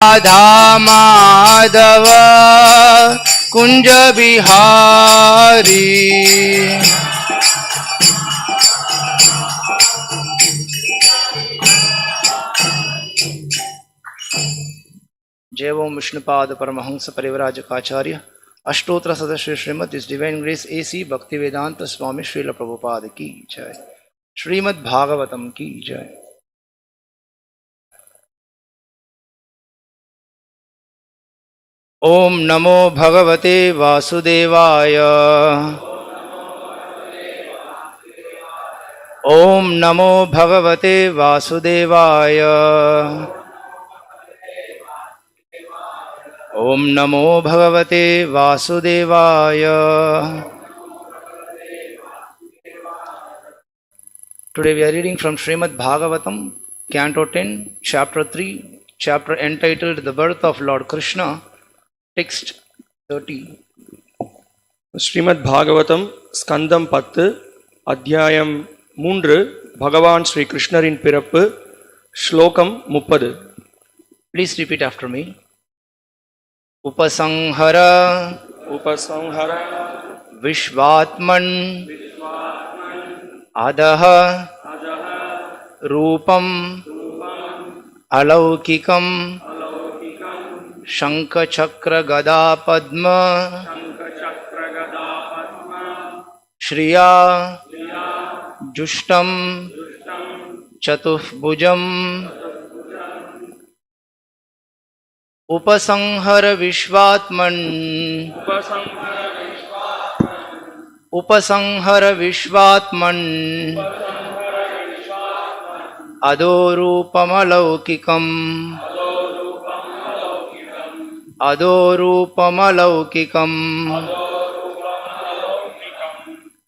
राधा माधव कुंज बिहारी। जय ओम विष्णुपाद परमहंस परिव्राजकाचार्य अष्टोत्तर सदस्य श्रीमद इस डिवाइन ग्रेस एसी भक्ति वेदांत स्वामी श्रील प्रभुपाद की जय। श्रीमद् भागवतम की जय। ओम नमो भगवते वासुदेवाय। ओम नमो भगवते वासुदेवाय। ओम नमो भगवते वासुदेवाय। Today we are reading from Srimad Bhagavatam, Canto 10, Chapter 3, chapter entitled The Birth of Lord Krishna, text 30. Srimad Bhagavatam ஸ்கந்தம் 10 அத்தியாயம் 3 பகவான் ஸ்ரீ கிருஷ்ணரின் பிறப்பு ஸ்லோகம் 30. Please repeat after me. Upasanhara உபசம்ஹர Vishvatman Adaha Rupam Alaukikam Shankachakra Gada Padma Shriya Jushtam Chatufbhujam. Upasanhara Vishvatman Upasanhara Vishvatman Adorupam Alaukikam Adorupam Alaukikam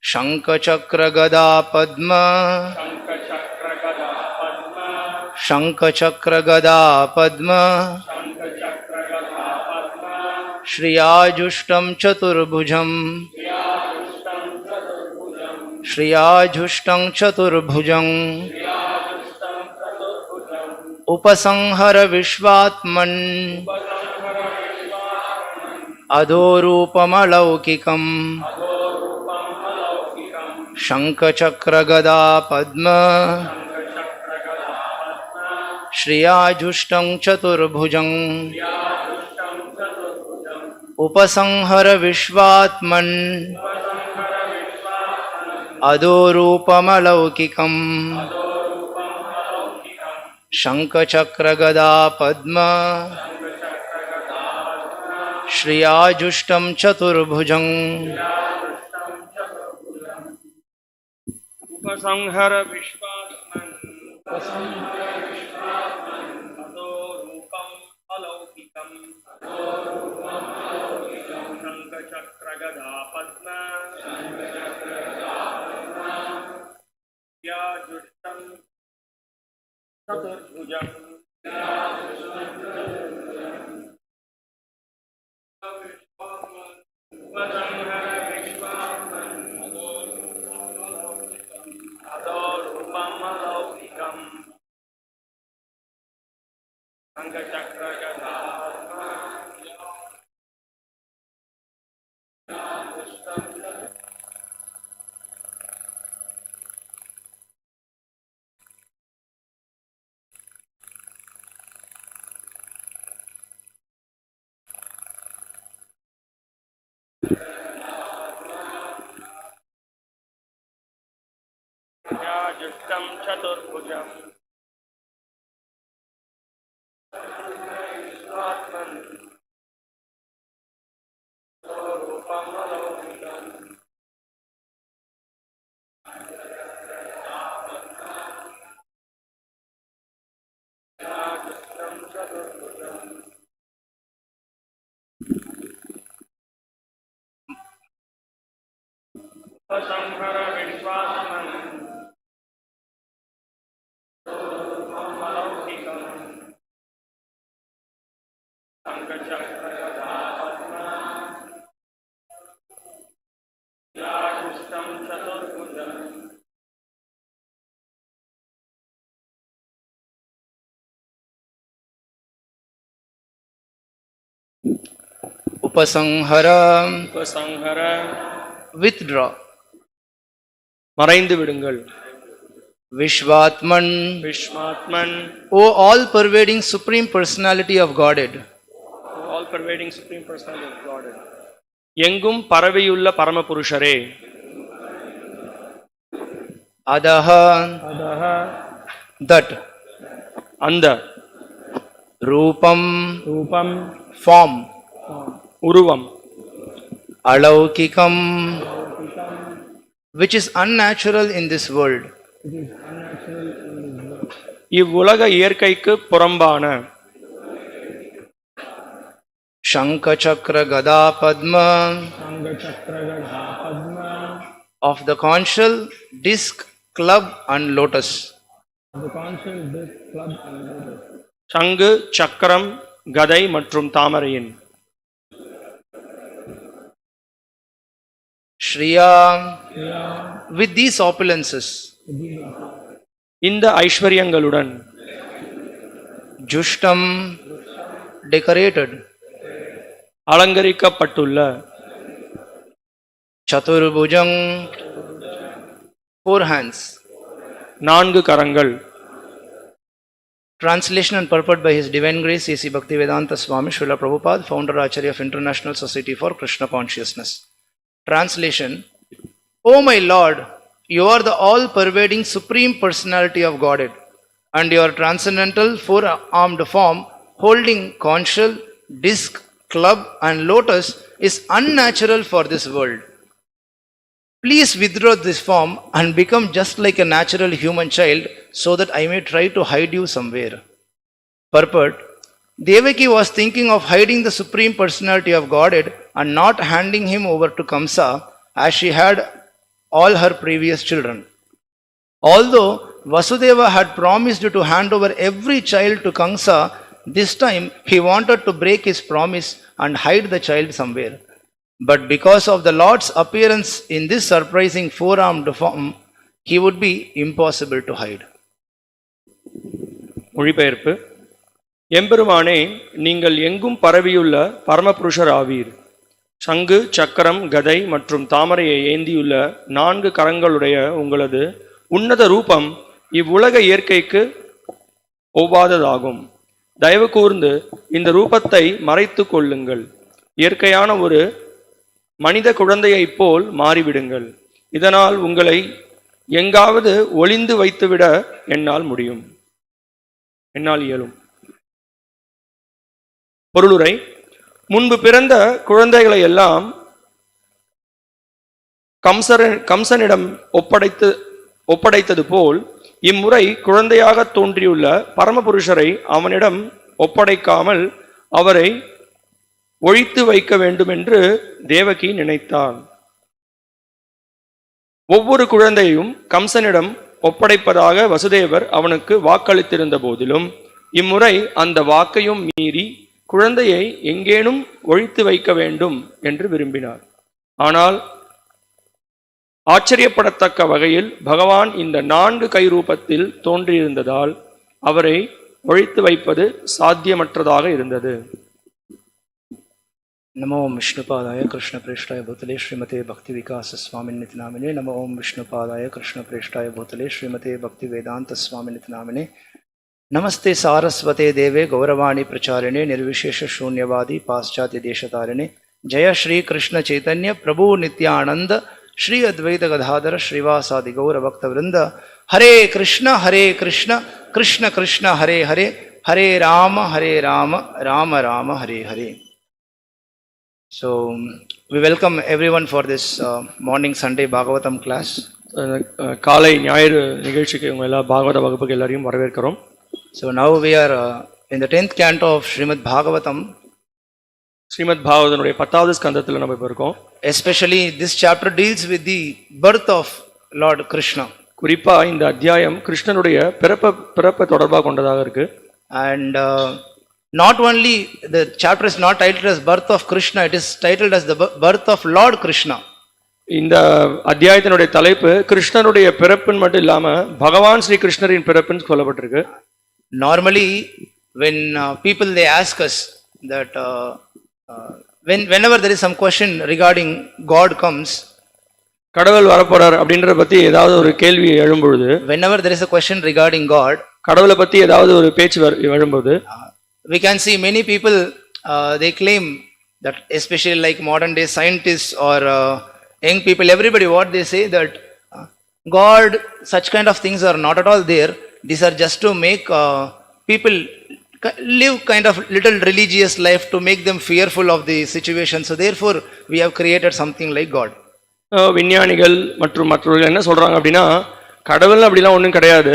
Shankachakra Gada Padma Shankachakra Gada Padma Shriyajustam Chaturbhujam Shriyajustam Chaturbhujam Upasanhara Vishvatman Adorupam Alaukikam Shankachakra Gada Padma Shriyajustam Chaturbhujam Upasanhara Vishvatman Adorupam Alaukikam Shankachakra Gada Padma Shriyajustam Chaturbhujam. உபசம்ஹர விஸ்வாத்மன் அதோரூபம் அலௌகிகம் சங்கசக்ரகதா Padma யாஜுஷ்டம் சதுர்புஜம் याजुष्टं चतुर्भुजं उपसंहर विश्वात्मन अलौकिकं शंखचक्रगदा पद्म याजुष्टं चतुर्भुजं Upasanhara, உபசங்கர, withdraw. மறைந்து விடுங்கள். Vishvatman, விஸ்வாத்மன், O all-pervading Supreme Personality of Godhead, all pervading supreme personality of God, எங்கும் பரவியுள்ள பரமபுருஷரே. Adaha, அதஹ, that, அந்த, Rupam, ரூபம், form, உருவம், Alaukikam, which is unnatural in this world, இவ்வுலக இயற்கைக்கு புறம்பான Shankha Chakra Gada Padma of the conchal, disc, club and lotus. சங்கு, சக்கரம், கதை மற்றும் தாமரையின் Shriya, with these opulences, இந்த ஐஸ்வர்யங்களுடன் Jushtam, decorated, அலங்கரிக்கப்பட்டுள்ள Chaturbhujang, four hands. 4 கரங்கள். Translation and purport by His Divine Grace A.C. Bhaktivedanta Swami Srila Prabhupada, Founder Acharya of International Society for Krishna Consciousness. Translation: O my Lord, you are the all-pervading Supreme Personality of Godhead, and your transcendental four-armed form, holding conchal, disc, club and lotus, is unnatural for this world. Please withdraw this form and become just like a natural human child, so that I may try to hide you somewhere. Purport: Devaki was thinking of hiding the Supreme Personality of Godhead and not handing him over to Kamsa, as she had all her previous children. Although Vasudeva had promised to hand over every child to Kamsa, this time he wanted to break his promise and hide the child somewhere. But because of the Lord's appearance in this surprising four-armed form, he would be impossible to hide. மொழிபெயர்ப்பு: எம்பெருமானே, நீங்கள் எங்கும் பரவியுள்ள பரமபுருஷர் ஆவீர். சங்கு, சக்கரம், கதை மற்றும் தாமரையை ஏந்தியுள்ள 4 கரங்களுடைய உங்களது உன்னத ரூபம் இவ்வுலக இயற்கைக்கு ஒவ்வாததாகும். தயவு கூர்ந்து இந்த ரூபத்தை மறைத்து கொள்ளுங்கள். இயற்கையான ஒரு மனித குழந்தையைப் போல் மாறிவிடுங்கள். இதனால் உங்களை எங்காவது ஒளிந்து வைத்துவிட என்னால் இயலும். பொருளுரை: முன்பு பிறந்த குழந்தைகளை எல்லாம் கம்சனிடம் ஒப்படைத்தது போல் இம்முறை குழந்தையாக தோன்றியுள்ள பரமபுருஷரை அவனிடம் ஒப்படைக்காமல் அவரை ஒழித்து வைக்க வேண்டும் என்று தேவகி நினைத்தாள். ஒவ்வொரு குழந்தையும் கம்சனிடம் ஒப்படைப்பதாக வசுதேவர் அவனுக்கு வாக்களித்திருந்த போதிலும் இம்முறை அந்த வாக்கையும் மீறி குழந்தையை எங்கேனும் ஒழித்து வைக்க வேண்டும் என்று விரும்பினார். ஆனால் ஆச்சரியப்படத்தக்க வகையில் பகவான் இந்த 4 கை ரூபத்தில் தோன்றியிருந்ததால் அவரை ஒழித்து வைப்பது சாத்தியமற்றதாக இருந்தது. नमो ओम विष्णुपादाय कृष्ण प्रेष्ठाय भूतले श्रीमते भक्ति विकास स्वामिनिति नामिने. नमो ओम विष्णुपादाय कृष्ण प्रेष्ठाय भूतले श्रीमते भक्ति वेदांत स्वामिनिति नामिने. नमस्ते सारस्वते देवे गौरवाणी प्रचारिणे निर्विशेष शून्यवादी पाश्चात्य देशतारिणे. जय श्री कृष्ण चैतन्य प्रभु नित्यानंद श्री अद्वैत गदाधर श्रीवासादि गौर भक्त वृंद. हरे कृष्ण कृष्ण कृष्ण हरे हरे, हरे Ram Ram Ram Hare Hare. So we welcome everyone for this morning Sunday Bhagavatam class. காலை ஞாயிறு நிகழ்ச்சிக்கு உங்க எல்லா பாகவத வகுப்புக்கு எல்லாரையும் வரவேற்கிறோம். So now we are in the 10th canto of Srimad Bhagavatam. Srimad பாகவதனுடைய 10வது ஸ்கந்தத்தில் நம்ம இப்போ இருக்கோம். Especially this chapter deals with the birth of Lord Krishna. குறிப்பா இந்த அத்தியாயம் கிருஷ்ணனுடைய பிறப்பை தொடர்பாக கொண்டதாக இருக்கு. And not only the chapter is not titled as birth of Krishna, it is titled as the birth of Lord Krishna. இந்த அத்தியாயத்தினுடைய தலைப்பு கிருஷ்ணனுடைய பிறப்புன்னு மட்டும் இல்லாம பகவான் ஸ்ரீ கிருஷ்ணரின் பிறப்புன்னு சொல்லப்பட்டிருக்கு. Normally when people they ask us that whenever there is some question regarding God comes, கடவுள் வரப்போறார் அப்படின்றத பத்தி ஏதாவது ஒரு கேள்வி எழும்பொழுது, whenever there is a question regarding God, கடவுளை பத்தி ஏதாவது ஒரு பேச்சு எழும்போது, we can see many people they claim that, especially like modern day scientists or young people, everybody what they say that God, such kind of things are not at all there. These are just to make people live kind of little religious life to make them fearful of the situation. So therefore we have created something like God. விஞ்ஞானிகள் மற்றும் மற்றவர்கள் என்ன சொல்றாங்க அப்படின்னா, கடவுள் அப்படிலாம் ஒன்றும் கிடையாது,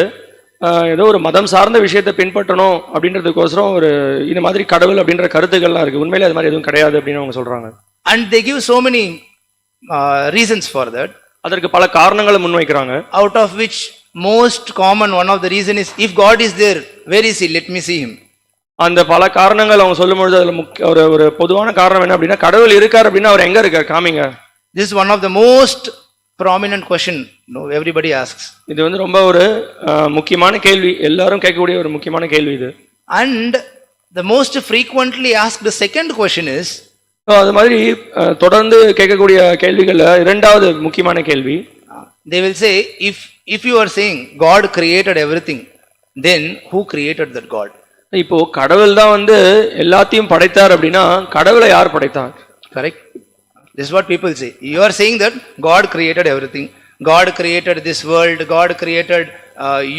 ஏதோ ஒரு மதம் சார்ந்த விஷயத்தை பின்பற்றணும் அப்படின்றதுக்கோசரம் ஒரு இந்த மாதிரி கடவுள் அப்படின்ற கருத்துக்கள்லாம் இருக்கு. உண்மையிலே அது மாதிரி எதுவும் கிடையாது அப்படின்னு அவங்க சொல்றாங்க. And they give so many reasons for that. அதற்கு பல காரணங்களை முன்வைக்கிறாங்க. Out of which most common one of the reason is, if God is there, where is he? Let me see him. அந்த பல காரணங்கள் அவங்க சொல்லும்பொழுது அதுல ஒரு பொதுவான காரணம் என்ன அப்படின்னா, கடவுள் இருக்கார் அப்படின்னா அவர் எங்க இருக்கார் காமிங்க. This is one of the most prominent question everybody asks. இது வந்து ரொம்ப ஒரு முக்கியமான கேள்வி, எல்லாரும் கேட்கக்கூடிய ஒரு முக்கியமான கேள்வி இது. And the most frequently asked second question is, அது மாதிரி தொடர்ந்து கேட்கக்கூடிய கேள்விகள்ல இரண்டாவது முக்கியமான கேள்வி, they will say, if you are saying God created everything, then who created that God? இப்போ கடவுள் தான் வந்து எல்லாத்தையும் படைத்தார் அப்படின்னா கடவுளை யார் படைத்தார்? Correct. This is what people say. You are saying that God created everything. God created this world. God created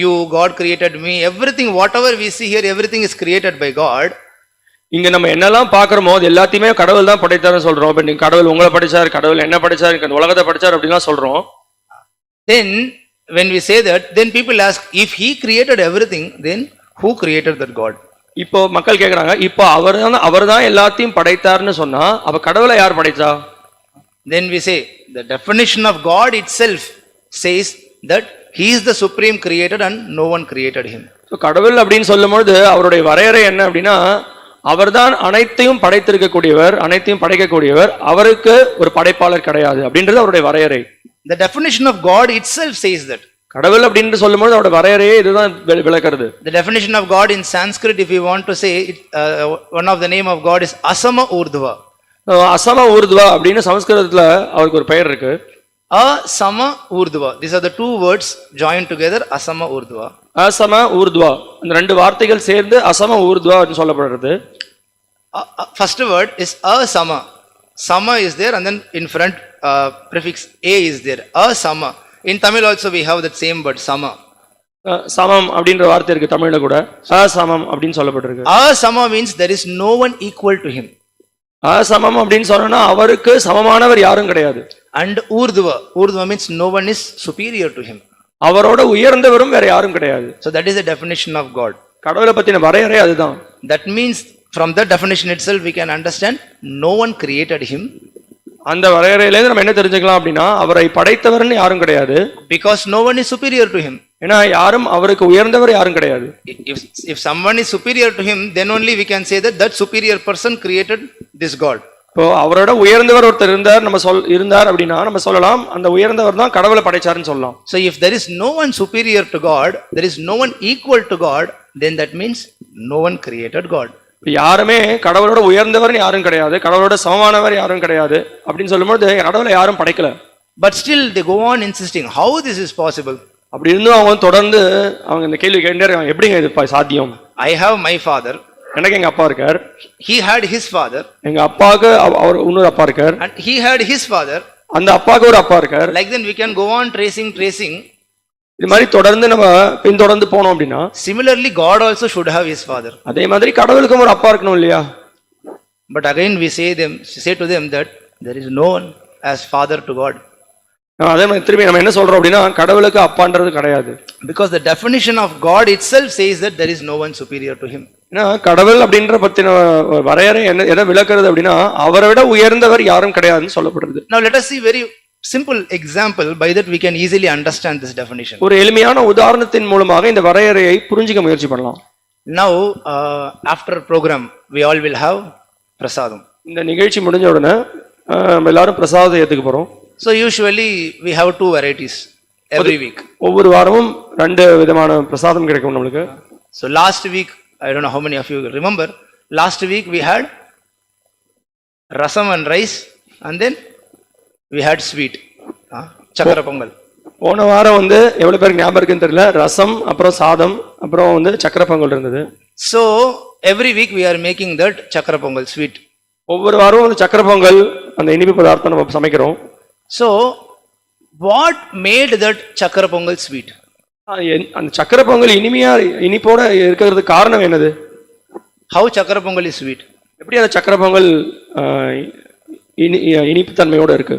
you. God created me. Everything, whatever we see here, everything is created by God. இங்க நம்ம என்னெல்லாம் பாக்குறோமோ அது எல்லாத்தையுமே கடவுள் தான் படைத்தாருன்னு சொல்றோம். இப்ப நீங்க கடவுள் உங்களை படைச்சார், கடவுள் என்ன படைச்சார், இந்த உலகத்தை படைச்சார் அப்படிலாம் சொல்றோம். Then when we say that, then people ask, if he created everything, then who created that God? இப்போ மக்கள் கேக்குறாங்க, இப்போ அவர்தான் எல்லாத்தையும் படைத்தார்னு சொன்னா அப்ப கடவுளை யார் படைச்சா? Then we say the definition of God itself says that he is the supreme creator and no one created him. So கடவுள் அப்படின்னு சொல்லும்போது அவருடைய வரையறை என்ன அப்படின்னா, அவர்தான் அனைத்தையும் படைத்திருக்கக்கூடியவர், அனைத்தையும் படைக்கக்கூடியவர், அவருக்கு ஒரு படைப்பாளர் கிடையாது அப்படின்றது அவருடைய வரையறை. The definition of God itself says that. கடவுள் அப்படின்னு சொல்லும்போது அவருடைய வரையறையே இதுதான் விளக்குறது. The definition of God in Sanskrit, if you want to say it, one of the name of God is Asama Urdhva. அசம ஊர்துவா அப்படின்னு சமஸ்கிருதத்துல அவருக்கு ஒரு பெயர் இருக்கு. Asama Urdhva. These are the two words joined together, Asama Urdhva. அசம ஊர்துவா, இந்த ரெண்டு வார்த்தைகள் சேர்ந்து அசம ஊர்துவா அப்படின்னு சொல்லப்படுறது. First word is Asama. Sama is there and then in front prefix A is there. Asama. In Tamil also we have that same word, Sama. சமம் அப்படின்ற வார்த்தை இருக்கு தமிழ்ல கூட. அசமம் அப்படின்னு சொல்லப்பட்டிருக்கு. Asama means there is no one equal to him. அசமம் அப்படின்னு சொன்னா அவருக்கு சமமானவர் யாரும் கிடையாது. And Urdhva. Urdhva means no one is superior to him. அவரோட உயர்ந்தவரும் வேற யாரும் கிடையாது. So that is the definition of God. கடவுளை பத்தின வரையறை அதுதான். That means from that definition itself we can understand no one created him. அந்த வரையறையிலேருந்து நம்ம என்ன தெரிஞ்சுக்கலாம் அப்படின்னா, அவரை படைத்தவர்னு யாரும் கிடையாது. Because no one is superior to him. ஏன்னா யாரும் அவருக்கு உயர்ந்தவர் யாரும் கிடையாது. If someone is superior to him, then only we can say that superior person created this God. இப்போ அவரோட உயர்ந்தவர் ஒருத்தர் இருந்தார் அப்படின்னா நம்ம சொல்லலாம் அந்த உயர்ந்தவர் தான் கடவுளை படைச்சாருன்னு சொல்லலாம். So if there is no one superior to God, there is no one equal to God, then that means no one created God. யாருமே கடவுளோட உயர்ந்தவர்னு யாரும் கிடையாது, கடவுளோட சமமானவர் யாரும் கிடையாது அப்படின்னு சொல்லும்போது கடவுளை யாரும் படைக்கல. But still they go on insisting how this is possible. அப்படி இருந்தும் அவங்க தொடர்ந்து அவங்க இந்த கேள்வி கேட்டே இருக்காங்க, எப்படிங்க இது சாத்தியம்? I have my father. எனக்கு எங்க அப்பா இருக்கார். He had his father. எங்க அப்பாவுக்கு அவர் இன்னொரு அப்பா இருக்கார். And he had his father. அந்த அப்பாவுக்கு ஒரு அப்பா இருக்கார். Like then we can go on tracing. இது மாதிரி தொடர்ந்து நம்ம பின்தொடர்ந்து போனோம் அப்படின்னா, similarly God also should have his father. அதே மாதிரி கடவுளுக்கும் ஒரு அப்பா இருக்கணும் இல்லையா? But again we say to them that there is no one as father to God. அதே மாதிரி திரும்பி நம்ம என்ன சொல்றோம் அப்படின்னா, கடவுளுக்கு அப்பான்றது கிடையாது. Because the definition of God itself says that there is no one superior to him. ஏன்னா கடவுள் அப்படின்ற பத்தின வரையறை எதை விளக்குறது அப்படின்னா, அவரை விட உயர்ந்தவர் யாரும் கிடையாதுன்னு சொல்லப்படுறது. Now let us see very simple example, by that we can easily understand this definition. ஒரு எளிமையான உதாரணத்தின் மூலமாக இந்த வரையறையை புரிஞ்சிக்க முயற்சி பண்ணலாம். Now after program we all will have prasadam. இந்த நிகழ்ச்சி முடிஞ்ச உடனே நம்ம எல்லாரும் பிரசாதத்தை ஏத்துக்க போறோம். So usually we have two varieties every week. ஒவ்வொரு வாரமும் ரெண்டு விதமான பிரசாதம் கிடைக்கும் நமக்கு. So last week, I don't know how many of you remember, last week we had rasam and rice, and then we had sweet. Chakra pongal. போன வாரம் வந்து எவ்வளவு பேருக்கு ஞாபகம் இருக்குன்னு தெரியல, ரசம் அப்புறம் சாதம் அப்புறம் வந்து சக்கரை பொங்கல் இருந்தது. So every week we are making that chakra pongal sweet. ஒவ்வொரு வாரமும் அந்த சக்கரை பொங்கல் அந்த இனிப்பு பதார்த்தம் நம்ம சமைக்கிறோம். So what made that chakra pongal sweet? அந்த சக்கரை பொங்கல் இனிப்போட இருக்கிறதுக்கு காரணம் என்னது? How chakra pongal is sweet? எப்படி அந்த சக்கரை பொங்கல் இனிப்பு தன்மையோட இருக்கு?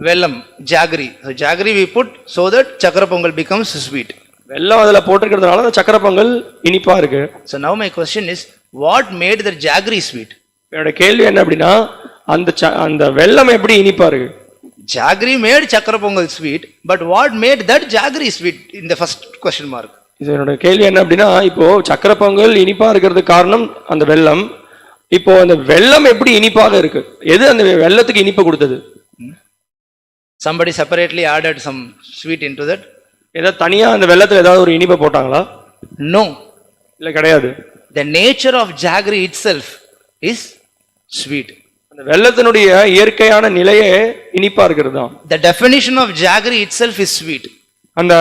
Vellam, jaggery. So jaggery we put so that chakra pongal becomes sweet. வெல்லம் அதுல போட்டிருக்கிறதுனால அந்த சக்கரை பொங்கல் இனிப்பா இருக்கு. So now my question is, what made the jaggery sweet? என்னோட கேள்வி என்ன அப்படின்னா, அந்த வெல்லம் எப்படி இனிப்பா இருக்கு? Jaggery made chakra pongal sweet, but what made that jaggery sweet in the first question mark? இது என்னோட கேள்வி என்ன அப்படின்னா, இப்போ சக்கரை பொங்கல் இனிப்பா இருக்கிறதுக்கு காரணம் அந்த வெல்லம். இப்போ அந்த வெல்லம் எப்படி இனிப்பாக இருக்கு? எது அந்த வெல்லத்துக்கு இனிப்பு கொடுத்தது? Somebody separately added some sweet into that? ஏதோ தனியா அந்த வெல்லத்துல ஏதாவது ஒரு இனிப்பை போட்டாங்களா? No. இல்ல, கிடையாது. The nature of jaggery itself is sweet. அந்த வெல்லத்தினுடைய இயற்கையான நிலையே இனிப்பா இருக்கிறது தான். The definition of jaggery itself is sweet. அந்த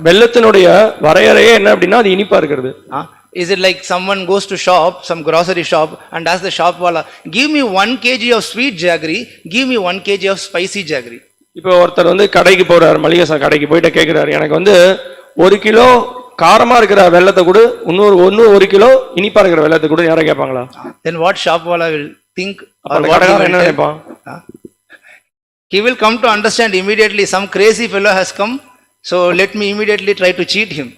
வெல்லத்தினுடைய வரையறையே என்ன அப்படின்னா அது இனிப்பா இருக்கிறது. Is it like someone goes to shop, some grocery shop, and asks the shop wala, give me 1 kg of sweet jaggery, give me 1 kg of spicy jaggery. இப்போ ஒருத்தர் வந்து கடைக்கு போறாரு, மளிகை கடைக்கு போயிட்டு கேட்கிறாரு, எனக்கு வந்து 1 கிலோ காரமா இருக்கிற வெல்லத்தை கூட, இன்னொரு 1 கிலோ இனிப்பா இருக்கிற வெல்லத்தை கூட யாரை கேட்பாங்களா? Then what shop wala will think, or what என்ன நினைப்பான்? He will come to understand immediately some crazy fellow has come, so let me immediately try to cheat him.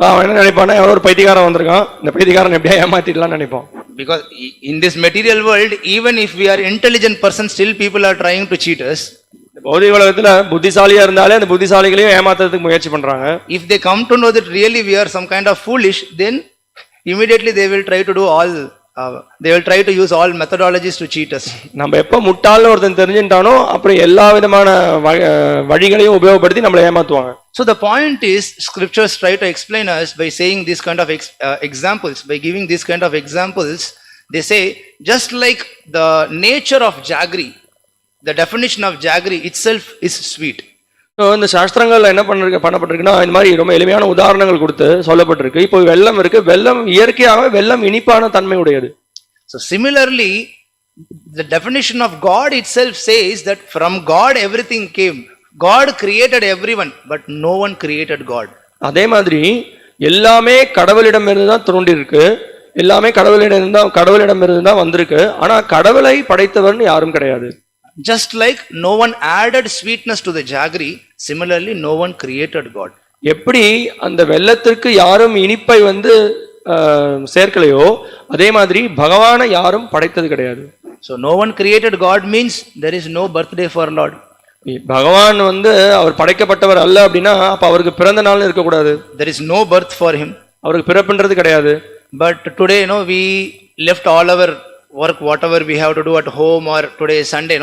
அவன் என்ன நினைப்பானா, எவ்வளோ ஒரு பைத்தியக்காரன் வந்திருக்கான், இந்த பைத்தியக்காரன் எப்படியா ஏமாத்திடலாம்னு நினைப்பான். Because in this material world, even if we are intelligent persons, still people are trying to cheat us. பௌதிக உலகத்துல புத்திசாலியா இருந்தாலே அந்த புத்திசாலிகளையும் ஏமாத்துறதுக்கு முயற்சி பண்றாங்க. If they come to know that really we are some kind of foolish, then immediately they will try to do all they will try to use all methodologies to cheat us. நம்ம எப்ப முட்டாள்னு ஒருத்தன் தெரிஞ்சிட்டானோ அப்புறம் எல்லா விதமான வழிகளையும் உபயோகப்படுத்தி நம்மளை ஏமாத்துவாங்க. So the point is, scriptures try to explain us by saying this kind of examples, by giving this kind of examples. They say just like the nature of jaggery, the definition of jaggery itself is sweet. So இந்த சாஸ்திரங்கள்ல என்ன பண்ணப்பட்டிருக்குன்னா, இந்த மாதிரி ரொம்ப எளிமையான உதாரணங்கள் கொடுத்து சொல்லப்பட்டிருக்கு. இப்போ வெல்லம் இருக்கு, வெல்லம் இயற்கையாகவே வெல்லம் இனிப்பான தன்மை உடையது. So similarly, the definition of God itself says that from God everything came. God created everyone, but no one created God. அதே மாதிரி எல்லாமே கடவுளிடமிருந்து தான் தோன்றி இருக்கு, எல்லாமே கடவுளிடமிருந்து தான் வந்திருக்கு. ஆனா கடவுளை படைத்தவர்னு யாரும் கிடையாது. Just like no one added sweetness to the jaggery, similarly no one created God. எப்படி அந்த வெல்லத்திற்கு யாரும் இனிப்பை வந்து சேர்க்கலையோ, அதே மாதிரி பகவானை யாரும் படைத்தது கிடையாது. So no one created God means there is no birthday for Lord. பகவான் வந்து அவர் படைக்கப்பட்டவர் அல்ல அப்படின்னா அப்ப அவருக்கு பிறந்த நாள் இருக்க கூடாது. There is no birth for him. அவருக்கு பிறப்புன்றது கிடையாது. But today, we left all our work, whatever we have to do at home, or today is Sunday,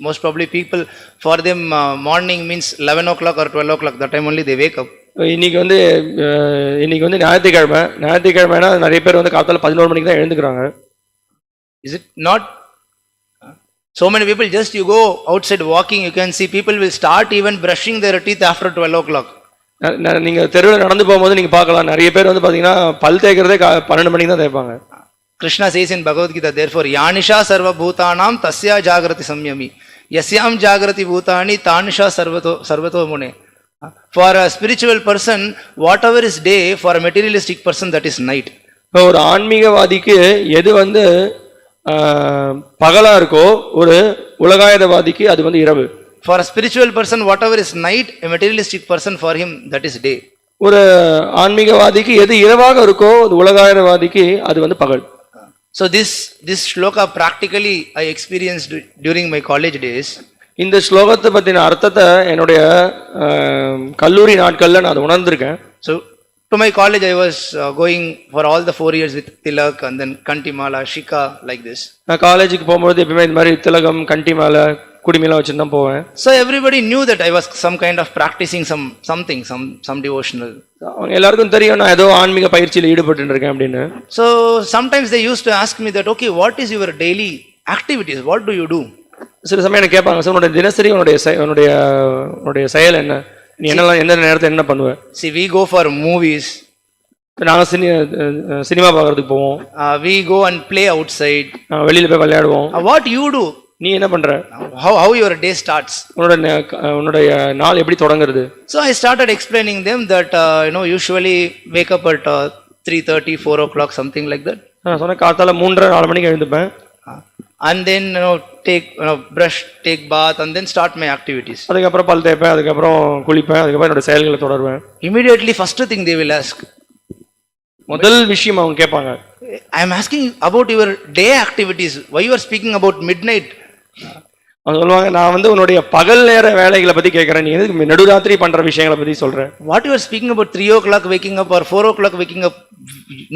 most probably people, for them morning means 11 o'clock or 12 o'clock, that time only they wake up. இன்னைக்கு வந்து ஞாயிற்றுக்கிழமைனா நிறைய பேர் வந்து காத்தால 11 மணிக்கு தான் எழுந்துக்கிறாங்க. Is it not? So many people, just you go outside walking, you can see people will start even brushing their teeth after 12 o'clock. நீங்க தெருவில் நடந்து போகும்போது நீங்க பார்க்கலாம், நிறைய பேர் வந்து பாத்தீங்கன்னா பல் தேய்க்கிறதே 12 மணிக்கு தான் தேய்ப்பாங்க. Krishna says in Bhagavad Gita, therefore yanisha sarva bhutanam tasya jagrati samyami yasyam jagrati bhutani tanisha sarvato mune. For a spiritual person, whatever is day, for a materialistic person that is night. இப்போ ஒரு ஆன்மீகவாதிக்கு எது வந்து பகலா இருக்கோ, ஒரு உலகாயதவாதிக்கு அது வந்து இரவு. For a spiritual person, whatever is night, a materialistic person, for him that is day. ஒரு ஆன்மீகவாதிக்கு எது இரவாக இருக்கோ, அது உலகாயதவாதிக்கு அது வந்து பகல். So this shloka practically I experienced during my college days. இந்த ஸ்லோகத்தை பத்தின அர்த்தத்தை என்னுடைய கல்லூரி நாட்கள்ல நான் அதை உணர்ந்திருக்கேன். So to my college I was going for all the 4 years with tilak and then kantimala, shika, like this. நான் காலேஜுக்கு போகும்போது எப்பவுமே இந்த மாதிரி திலகம், கண்டிமாலை, குடிமையெல்லாம் வச்சுட்டு தான் போவேன். So everybody knew that I was some kind of practicing some devotional. அவங்க எல்லாருக்கும் தெரியும் நான் ஏதோ ஆன்மீக பயிற்சியில் ஈடுபட்டு இருக்கேன் அப்படின்னு. So sometimes they used to ask me that, okay, what is your daily activities, what do you do? சில சமயம் என்ன கேட்பாங்க, சார் உன்னுடைய தினசரி உன்னுடைய செயல் என்ன, நீ என்னெல்லாம் எந்த நேரத்தில் என்ன பண்ணுவ? See, we go for movies. நாங்கள் சினிமா பார்க்கறதுக்கு போவோம். We go and play outside. வெளியில போய் விளையாடுவோம். What you do? நீ என்ன பண்ற? How your day starts? உன்னுடைய நாள் எப்படி தொடங்குறது? So I started explaining them that usually wake up at 3:30, 4 o'clock, something like that. சொன்ன காத்தால 3:30-4 மணிக்கு எழுந்துப்பேன். And then take brush, take bath, and then start my activities. அதுக்கப்புறம் பல் தேய்ப்பேன், அதுக்கப்புறம் குளிப்பேன், அதுக்கப்புறம் என்னோட செயல்களை தொடருவேன். Immediately first thing they will ask, முதல் விஷயம் அவங்க கேட்பாங்க, I am asking about your day activities, why you are speaking about midnight? அவங்க சொல்லுவாங்க, நான் உன்னுடைய பகல் நேர வேலைகளை பத்தி கேட்கறேன், நீ எதுக்கு நடுராத்திரி பண்ற விஷயங்களை பத்தி சொல்ற? What you are speaking about 3 o'clock waking up or 4 o'clock waking up,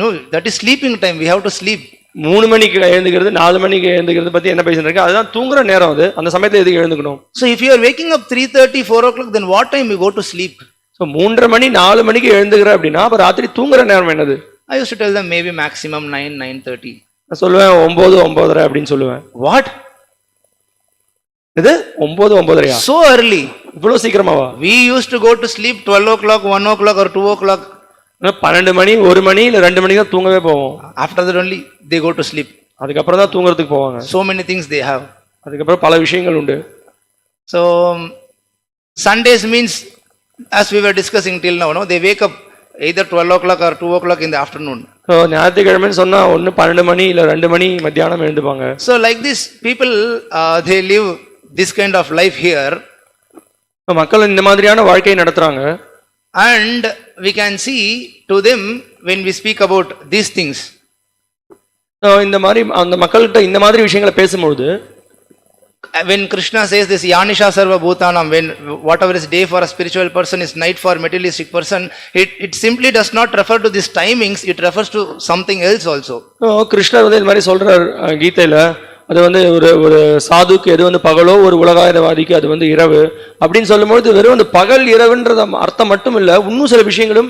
no, that is sleeping time, we have to sleep. 3 மணிக்கு எழுந்துக்கிறது 4 மணிக்கு எழுந்துக்கிறது பத்தி என்ன பேசிட்டு இருக்க? அதுதான் தூங்குற நேரம். அது அந்த சமயத்துல எதுக்கு எழுந்துக்கணும்? So if you are waking up 3:30, 4 o'clock, then what time you go to sleep? So 3:30 மணி 4 மணிக்கு எழுந்துக்கிற அப்படின்னா அப்ப ராத்திரி தூங்குற நேரம் என்னது? I used to tell them maybe maximum 9, 9:30. நான் சொல்லுவேன் 9, 9:30 அப்படின்னு சொல்லுவேன். What? இது 9, 9:30? So early? இவ்வளவு சீக்கிரமாவா? We used to go to sleep 12 o'clock, 1 o'clock or 2 o'clock. 12 மணி, 1 மணி இல்ல 2 மணிக்கு தான் தூங்கவே போவோம். After that only they go to sleep. அதுக்கப்புறம் தான் தூங்குறதுக்கு போவாங்க. So many things they have. அதுக்கப்புறம் பல விஷயங்கள் உண்டு. So Sundays means, as we were discussing till now, they wake up either 12 o'clock or 2 o'clock in the afternoon. So ஞாயிற்றுக்கிழமைன்னு சொன்னா ஒன்னு 12 மணி இல்ல 2 மணி மத்தியானம் எழுந்துப்பாங்க. So like this people they live this kind of life here. மக்கள் இந்த மாதிரியான வாழ்க்கையை நடத்துறாங்க. And we can see to them when we speak about these things. இந்த மாதிரி அந்த மக்கள்கிட்ட இந்த மாதிரி விஷயங்களை பேசும்போது, when Krishna says this yanisha sarva bhutanam, when whatever is day for a spiritual person is night for a materialistic person, it simply does not refer to these timings, it refers to something else also. கிருஷ்ணர் இந்த மாதிரி சொல்றார் கீதையில. அது ஒரு சாதுக்கு எது பகலோ, ஒரு உலகாயவாதிக்கு அது இரவு அப்படின்னு சொல்லும்போது வெறும் அந்த பகல் இரவுன்ற அர்த்தம் மட்டும் இல்ல, இன்னும் சில விஷயங்களும்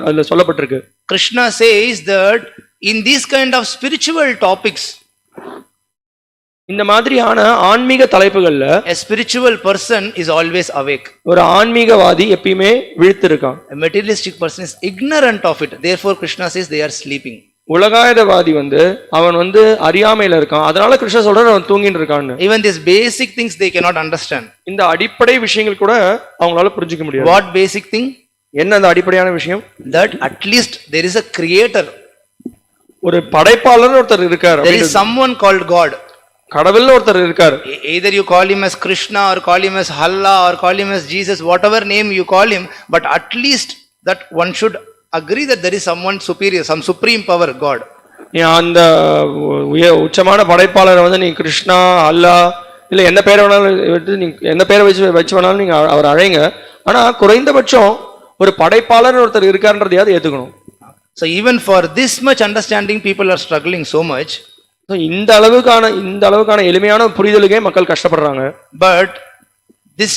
அதுல சொல்லப்பட்டிருக்கு. Krishna says that in these kind of spiritual topics, இந்த மாதிரியான ஆன்மீக தலைப்புகள்ல a spiritual person is always awake. ஒரு ஆன்மீகவாதி எப்பயுமே விழித்திருக்கான். A materialistic person is ignorant of it. Therefore Krishna says they are sleeping. உலகாயவாதி அவன் அறியாமையில இருக்கான், அதனால கிருஷ்ணர் சொல்றார் அவன் தூங்கிட்டு இருக்கான்னு. Even these basic things they cannot understand. இந்த அடிப்படை விஷயங்கள் கூட அவங்களால புரிஞ்சிக்க முடியாது. What basic thing? என்ன அந்த அடிப்படையான விஷயம்? That at least there is a creator. ஒரு படைப்பாளர் ஒருத்தர் இருக்கார். There is someone called God. கடவுள்னு ஒருத்தர் இருக்கார். Either you call him as Krishna or call him as Allah or call him as Jesus, whatever name you call him, but at least that one should agree that there is someone superior, some supreme power, God. அந்த உச்சமான படைப்பாளரை நீ கிருஷ்ணா, அல்லா இல்ல எந்த பேரை வேணாலும் நீ எந்த பேரை வச்சு வேணாலும் நீங்க அவர் அழைங்க, ஆனா குறைந்தபட்சம் ஒரு படைப்பாளர் ஒருத்தர் இருக்காருன்றதையாவது ஏத்துக்கணும். So even for this much understanding people are struggling so much. இந்த அளவுக்கான எளிமையான புரிதலுக்கே மக்கள் கஷ்டப்படுறாங்க. But this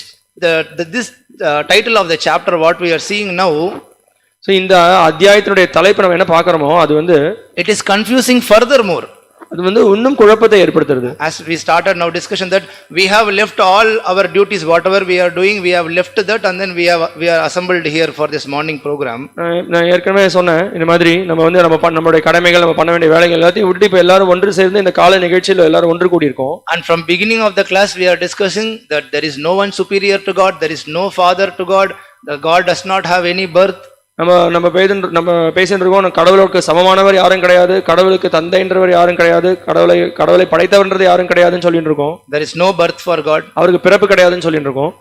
title of the chapter what we are seeing now, so இந்த அத்தியாயத்தினுடைய தலைப்பு நம்ம என்ன பார்க்கறோமோ அது it is confusing furthermore. அது இன்னும் குழப்பத்தை ஏற்படுத்துறது. As we started now discussion that we have left all our duties, whatever we are doing, we have left that, and then we are assembled here for this morning program. நான் ஏற்கனவே சொன்னேன், இந்த மாதிரி நம்மளுடைய கடமைகள், நம்ம பண்ண வேண்டிய வேலைகள் எல்லாத்தையும் விட்டு இப்ப எல்லாரும் ஒன்று சேர்ந்து இந்த காலை நிகழ்ச்சியில எல்லாரும் ஒன்று கூடி இருக்கோம். And from beginning of the class we are discussing that there is no one superior to God, there is no father to God, the God does not have any birth. நம்ம பேசிட்டு இருக்கோம், கடவுளுக்கு சமமானவர் யாரும் கிடையாது, கடவுளுக்கு தந்தைன்றவர் யாரும் கிடையாது, கடவுளை படைத்தவன்றது யாரும் கிடையாதுன்னு சொல்லிட்டு இருக்கோம். There is no birth for God. அவருக்கு பிறப்பு கிடையாதுன்னு சொல்லிட்டு இருக்கோம்.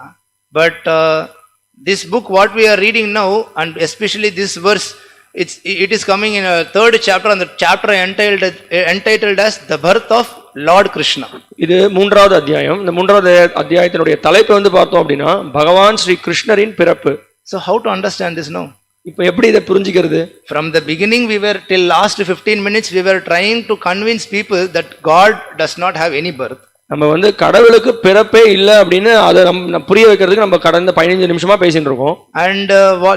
But this book what we are reading now, and especially this verse, it is coming in a third chapter, and the chapter entitled as the birth of Lord Krishna. இது மூன்றாவது அத்தியாயம். இந்த மூன்றாவது அத்தியாயத்தினுடைய தலைப்பு பார்த்தோம் அப்படின்னா பகவான் ஸ்ரீ கிருஷ்ணரின் பிறப்பு. So how to understand this now? இப்போ எப்படி இதை புரிஞ்சிக்கிறது? From the beginning we were till last 15 minutes we were trying to convince people that God does not have any birth. நம்ம கடவுளுக்கு பிறப்பே இல்ல அப்படினு அதை நம்ம புரிய வைக்கிறதுக்கு நம்ம கடந்த 15 நிமிஷமா பேசிட்டு இருக்கோம். And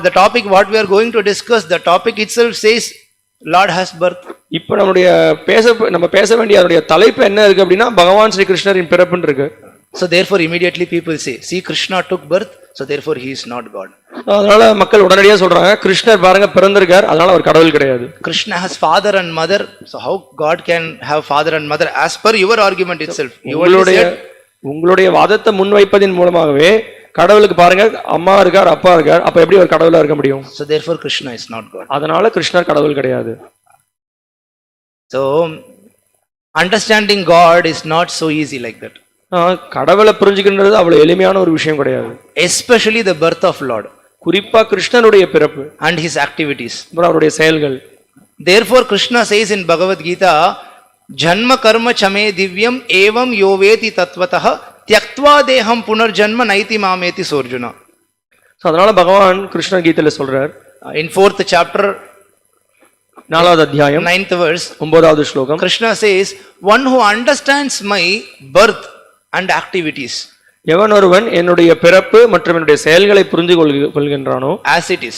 the topic what we are going to discuss, the topic itself says Lord has birth. இப்ப நம்ம பேச வேண்டிய அதனுடைய தலைப்பு என்ன இருக்கு அப்படின்னா பகவான் ஸ்ரீ கிருஷ்ணரின் பிறப்புன்னு இருக்கு. So therefore immediately people say, see, Krishna took birth, so therefore he is not God. அதனால மக்கள் உடனடியா சொல்றாங்க கிருஷ்ணர் பாருங்க பிறந்திருக்கார், அதனால அவர் கடவுள் கிடையாது. Krishna has father and mother, so how God can have father and mother as per your argument itself? உங்களுடைய வாதத்தை முன்வைப்பதின் மூலமாகவே கடவுளுக்கு பாருங்க அம்மா இருக்கார் அப்பா இருக்கார், அப்ப எப்படி ஒரு கடவுளா இருக்க முடியும்? So therefore Krishna is not God. அதனால கிருஷ்ணர் கடவுள் கிடையாது. So understanding God is not so easy like that. கடவுளை புரிஞ்சுக்கின்றது அவ்வளவு எளிமையான ஒரு விஷயம் கிடையாது. Especially the birth of Lord, குறிப்பா கிருஷ்ணனுடைய பிறப்பு and his activities, அவருடைய செயல்கள். Therefore Krishna says in Bhagavad Gita, janma karma chame divyam evam yoveti tatvatah tyaktva deham punarjanma naiti mameti sorjuna. So அதனால பகவான் கிருஷ்ணர் கீதையில சொல்றார், in 4th chapter 4வது அத்தியாயம் 9th verse, 9வது ஸ்லோகம், Krishna says, one who understands my birth and activities, எவன் ஒருவன் என்னுடைய பிறப்பு மற்றும் என்னுடைய செயல்களை புரிந்து கொள்கின்றானோ, as it is,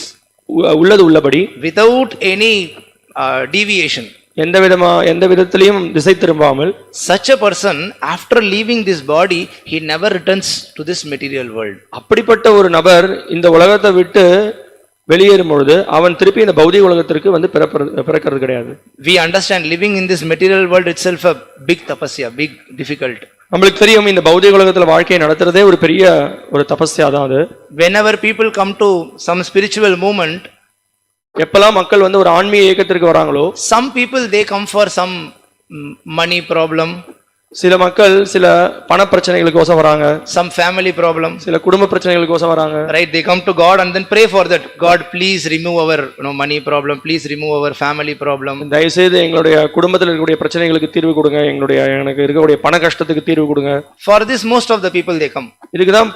உள்ளது உள்ளபடி, without any deviation, எந்த விதத்திலையும் திசை திரும்பாமல், such a person after leaving this body he never returns to this material world. அப்படிப்பட்ட ஒரு நபர் இந்த உலகத்தை விட்டு வெளியேறும் பொழுது அவன் திருப்பி இந்த பௌதிக உலகத்திற்கு வந்து பிறக்கிறது கிடையாது. We understand living in this material world itself a big tapasya, big difficult. நம்மளுக்கு தெரியும் இந்த பௌதிக உலகத்துல வாழ்க்கையை நடத்துறதே ஒரு பெரிய ஒரு தபஸ்யா தான் அது. Whenever people come to some spiritual movement, எப்பெல்லாம் மக்கள் வந்து ஒரு ஆன்மீக இயக்கத்திற்கு வராங்களோ, some people they come for some money problem, சில மக்கள் சில பண பிரச்சனைகளுக்கோசம் வராங்க, some family problem, சில குடும்ப பிரச்சனைகளுக்கோசம் வராங்க. Right, they come to God and then pray for that. God, please remove our money problem, please remove our family problem. தயவு செய்து எங்களுடைய குடும்பத்தில் இருக்கக்கூடிய பிரச்சனைகளுக்கு தீர்வு கொடுங்க, எனக்கு இருக்கக்கூடிய பண கஷ்டத்துக்கு தீர்வு கொடுங்க. For this most of the people they come. இதுக்கு தான்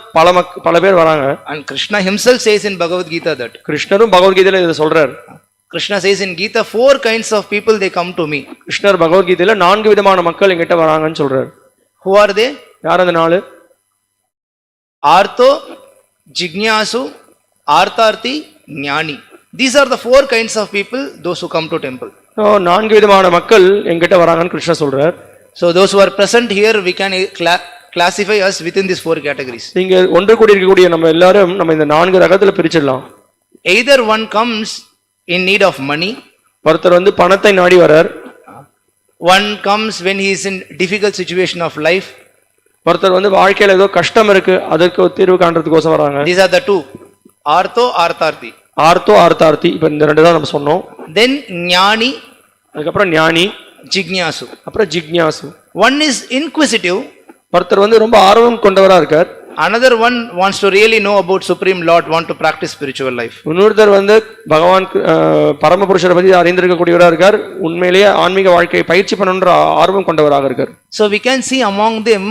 பல பேர் வராங்க. And Krishna himself says in Bhagavad Gita that. கிருஷ்ணரும் பகவத்கீதையில இதை சொல்றார். Krishna says in Gita, 4 kinds of people they come to me. கிருஷ்ணர் பகவத்கீதையில 4 விதமான மக்கள் என்கிட்ட வராங்கன்னு சொல்றார். Who are they? யார் அந்த 4? Artho, Jignasu, Artharthi, Jnani. These are the 4 kinds of people, those who come to temple. 4 விதமான மக்கள் என்கிட்ட வராங்கன்னு கிருஷ்ணர் சொல்றார். So those who are present here, we can classify us within these 4 categories. நீங்க ஒன்று கூடி இருக்கக்கூடிய நம்ம எல்லாரும் நம்ம இந்த 4 ரகத்துல பிரிச்சிடலாம். Either one comes in need of money, ஒருத்தர் வந்து பணத்தை நாடி வரார். one comes when he is in difficult situation of life, ஒருத்தர் வந்து வாழ்க்கையில ஏதோ கஷ்டம் இருக்கு அதற்கு தீர்வு காண்றதுக்கோசம் வராங்க. These are the 2, Artho, Artharthi. Ortho ஆர்த்தார்த்தி, இப்ப இந்த 2 தான் நம்ம சொன்னோம். Then Jnani, அதுக்கப்புறம் ஞானி, Jignasu. அப்புறம் ஜிக்ஞாசு. One is inquisitive, ஒருத்தர் வந்து ரொம்ப ஆர்வம் கொண்டவரா இருக்கார். Another one wants to really know about Supreme Lord, want to practice spiritual life. இன்னொருத்தர் வந்து பகவான் பரமபுருஷரை பத்தி அறிந்திருக்கக்கூடியவரா இருக்கார், உண்மையிலேயே ஆன்மீக வாழ்க்கையை பயிற்சி பண்ணணுன்ற ஆர்வம் கொண்டவராக இருக்கார். So we can see among them,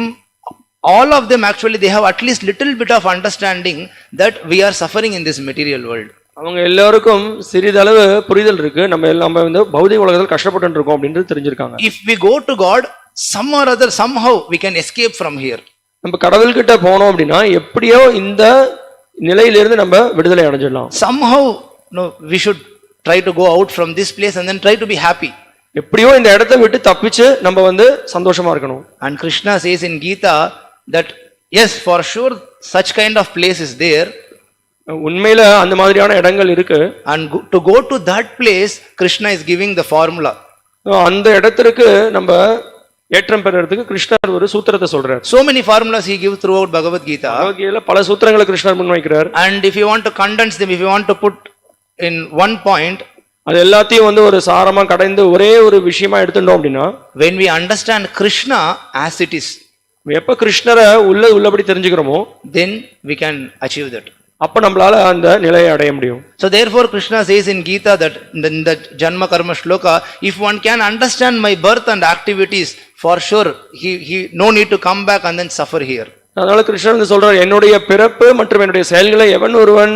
all of them actually they have at least little bit of understanding that we are suffering in this material world. அவங்க எல்லாருக்கும் சிறிதளவு புரிதல் இருக்கு, நம்ம வந்து பௌதிக உலகத்தில் கஷ்டப்பட்டு இருக்கோம் அப்படின்றது தெரிஞ்சிருக்காங்க. If we go to God, some or other somehow we can escape from here. நம்ம கடவுள்கிட்ட போனோம் அப்படின்னா எப்படியோ இந்த நிலையிலிருந்து நம்ம விடுதலை அடைஞ்சிடலாம். Somehow we should try to go out from this place and then try to be happy. எப்படியோ இந்த இடத்தை விட்டு தப்பிச்சு நம்ம வந்து சந்தோஷமா இருக்கணும். And Krishna says in Gita that yes, for sure such kind of place is there. உண்மையில அந்த மாதிரியான இடங்கள் இருக்கு. And to go to that place, Krishna is giving the formula. அந்த இடத்திற்கு நம்ம ஏற்றம் பெறறதுக்கு கிருஷ்ணர் ஒரு சூத்திரத்தை சொல்றார். So many formulas he gives throughout Bhagavad Gita. பகவத்கீதையில பல சூத்திரங்களை கிருஷ்ணர் முன்வைக்கிறார். And if you want to condense them, if you want to put in one point, அது எல்லாத்தையும் வந்து ஒரு சாரமா கடைந்து ஒரே ஒரு விஷயமா எடுத்துட்டோம் அப்படின்னா, when we understand Krishna as it is, எப்ப கிருஷ்ணரை உள்ளபடி தெரிஞ்சுக்கிறோமோ, then we can achieve that. அப்ப நம்மளால அந்த நிலையை அடைய முடியும். So therefore Krishna says in Gita that in the Janma Karma Shloka, if one can understand my birth and activities, for sure he no need to come back and then suffer here. அதனால கிருஷ்ணர் சொல்றார், என்னுடைய பிறப்பு மற்றும் என்னுடைய செயல்களை எவன் ஒருவன்